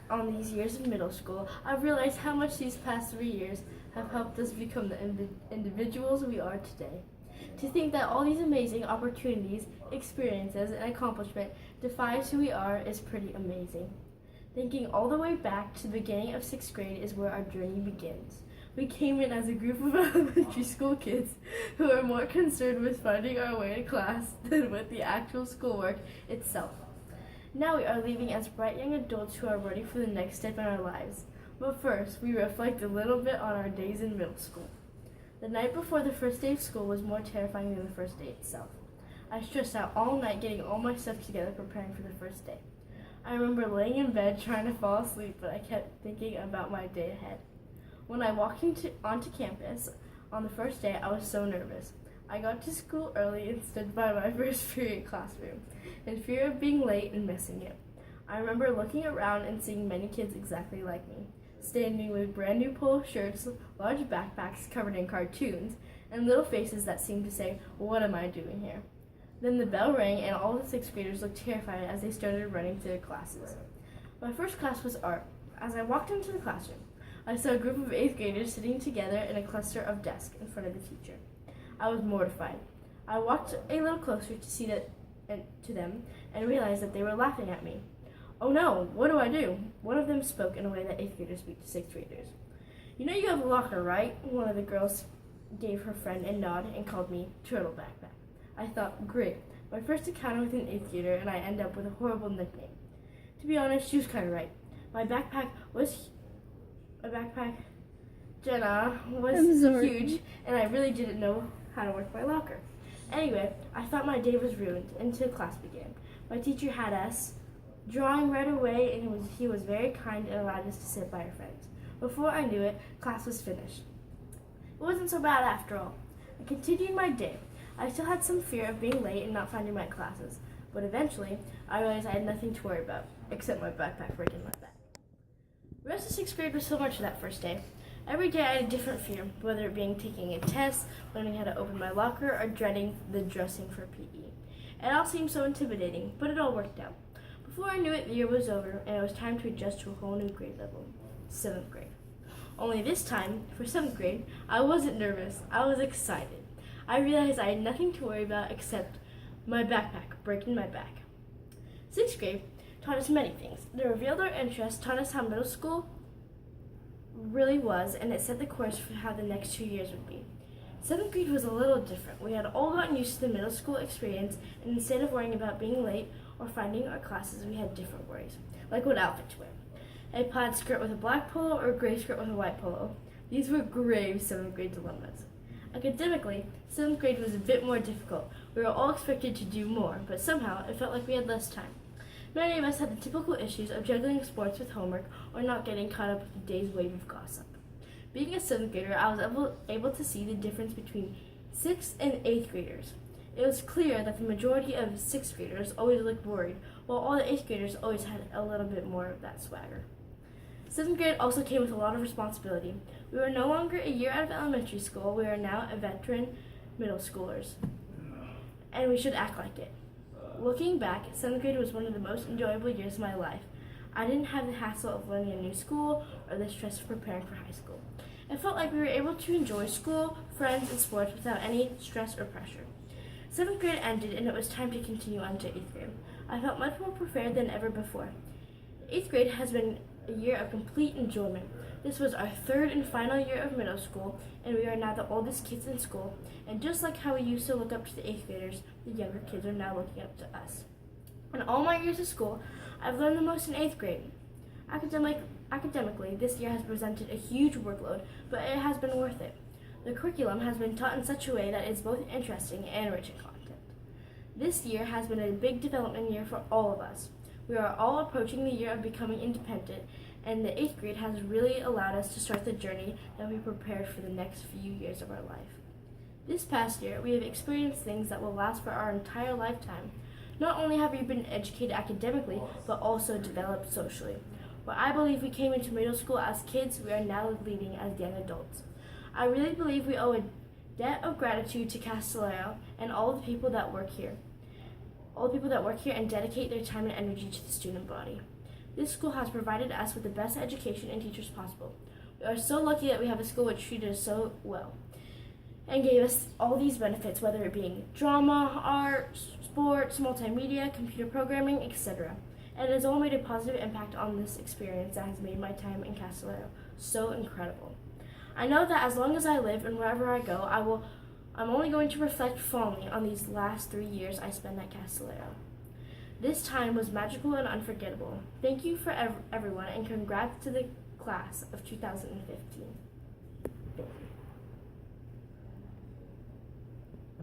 on these years of middle school, I've realized how much these past 3 years have helped us become the individuals we are today. To think that all these amazing opportunities, experiences, and accomplishment defines who we are is pretty amazing. Thinking all the way back to the beginning of 6th grade is where our journey begins. We came in as a group of elementary school kids who were more concerned with finding our way to class than with the actual schoolwork itself. Now we are leaving as bright young adults who are ready for the next step in our lives. But first, we reflect a little bit on our days in middle school. The night before the first day of school was more terrifying than the first day itself. I stressed out all night getting all my stuff together preparing for the first day. I remember laying in bed trying to fall asleep, but I kept thinking about my day ahead. When I walked onto campus on the first day, I was so nervous. I got to school early and stood by my first period classroom, in fear of being late and missing it. I remember looking around and seeing many kids exactly like me, standing with brand new polo shirts, large backpacks covered in cartoons, and little faces that seemed to say, "What am I doing here?" Then the bell rang and all the 6th graders looked terrified as they started running to their classes. My first class was art. As I walked into the classroom, I saw a group of 8th graders sitting together in a cluster of desks in front of the teacher. I was mortified. I walked a little closer to see to them and realized that they were laughing at me. "Oh no, what do I do?" One of them spoke in a way that 8th graders speak to 6th graders. "You know you have a locker, right?" One of the girls gave her friend a nod and called me Turtle Backpack. I thought, great, my first encounter with an 8th grader and I end up with a horrible nickname. To be honest, she was kind of right. My backpack, Jenna, was huge, and I really didn't know how to work my locker. Anyway, I thought my day was ruined until class began. My teacher had us drawing right away, and he was very kind and allowed us to sit by our friends. Before I knew it, class was finished. It wasn't so bad after all. I continued my day. I still had some fear of being late and not finding my classes, but eventually I realized I had nothing to worry about, except my backpack breaking my back. The rest of 6th grade was so much that first day. Every day I had a different fear, whether it being taking a test, learning how to open my locker, or dreading the dressing for PE. It all seemed so intimidating, but it all worked out. Before I knew it, the year was over, and it was time to adjust to a whole new grade level, 7th grade. Only this time, for 7th grade, I wasn't nervous, I was excited. I realized I had nothing to worry about except my backpack breaking my back. 6th grade taught us many things. They revealed our interests, taught us how middle school really was, and it set the course for how the next 2 years would be. 7th grade was a little different. We had all gotten used to the middle school experience, and instead of worrying about being late or finding our classes, we had different worries, like what outfit to wear. A plaid skirt with a black polo or a gray skirt with a white polo. These were grave 7th grade dilemmas. Academically, 7th grade was a bit more difficult. We were all expected to do more, but somehow it felt like we had less time. Many of us had the typical issues of juggling sports with homework or not getting caught up with the day's wave of gossip. Being a 7th grader, I was able to see the difference between 6th and 8th graders. It was clear that the majority of 6th graders always looked worried, while all the 8th graders always had a little bit more of that swagger. 7th grade also came with a lot of responsibility. We were no longer a year out of elementary school, we are now a veteran middle schoolers, and we should act like it. Looking back, 7th grade was one of the most enjoyable years of my life. I didn't have the hassle of learning a new school or the stress of preparing for high school. It felt like we were able to enjoy school, friends, and sports without any stress or pressure. 7th grade ended and it was time to continue on to 8th grade. I felt much more prepared than ever before. 8th grade has been a year of complete enjoyment. This was our 3rd and final year of middle school, and we are now the oldest kids in school. And just like how we used to look up to the 8th graders, the younger kids are now looking up to us. In all my years of school, I've learned the most in 8th grade. Academically, this year has presented a huge workload, but it has been worth it. The curriculum has been taught in such a way that it's both interesting and rich in content. This year has been a big development year for all of us. We are all approaching the year of becoming independent, and the 8th grade has really allowed us to start the journey that we prepared for the next few years of our life. This past year, we have experienced things that will last for our entire lifetime. Not only have we been educated academically, but also developed socially. Where I believe we came into middle school as kids, we are now leaving as young adults. I really believe we owe a debt of gratitude to Castellano and all the people that work here. All the people that work here and dedicate their time and energy to the student body. This school has provided us with the best education and teachers possible. We are so lucky that we have a school which treated us so well and gave us all these benefits, whether it being drama, art, sports, multimedia, computer programming, etc. And it has all made a positive impact on this experience that has made my time in Castellano so incredible. I know that as long as I live and wherever I go, I'm only going to reflect fondly on these last 3 years I spent at Castellano. This time was magical and unforgettable. Thank you for everyone, and congrats to the class of 2015.